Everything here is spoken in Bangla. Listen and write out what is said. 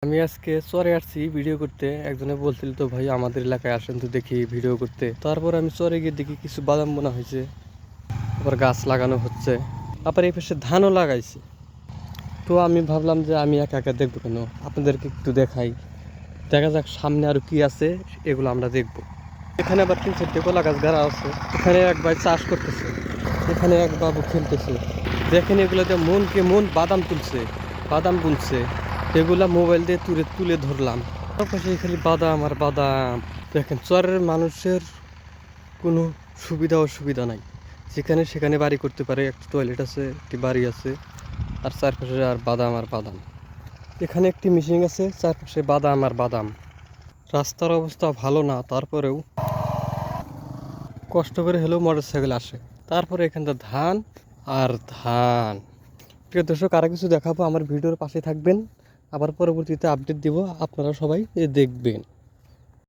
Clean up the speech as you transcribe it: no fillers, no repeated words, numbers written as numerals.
আমি আজকে চরে আসছি ভিডিও করতে। একজনে বলছিল তো ভাই আমাদের এলাকায় আসেন তো দেখি ভিডিও করতে। তারপর আমি চরে গিয়ে দেখি কিছু বাদাম বোনা হয়েছে, আবার গাছ লাগানো হচ্ছে, আবার এই পাশে ধানও লাগাইছে। তো আমি ভাবলাম যে আমি একা একা দেখবো কেন, আপনাদেরকে একটু দেখাই, দেখা যাক সামনে আর কি আছে, এগুলো আমরা দেখবো। এখানে আবার 3-4টে কলা গাছ গাড়া আছে। এখানে এক ভাই চাষ করতেছে, এখানে এক বাবু খেলতেছে। দেখেন এগুলোতে মনকে মন বাদাম তুলছে, বাদাম বুনছে। এগুলা মোবাইল দিয়ে তুলে তুলে ধরলাম। পাশে খালি বাদাম আর বাদাম। দেখেন চরের মানুষের কোনো সুবিধা অসুবিধা নাই, যেখানে সেখানে বাড়ি করতে পারে। একটা টয়লেট আছে, একটি বাড়ি আছে, আর চারপাশে আর বাদাম আর বাদাম। এখানে একটি মিশিং আছে, চারপাশে বাদাম আর বাদাম। রাস্তার অবস্থা ভালো না, তারপরেও কষ্ট করে হলেও মোটর সাইকেল আসে। তারপরে এখানটা ধান আর ধান। প্রিয় দর্শক, আরও কিছু দেখাবো, আমার ভিডিওর পাশে থাকবেন। আবার পরবর্তীতে আপডেট দিব, আপনারা সবাই দেখবেন।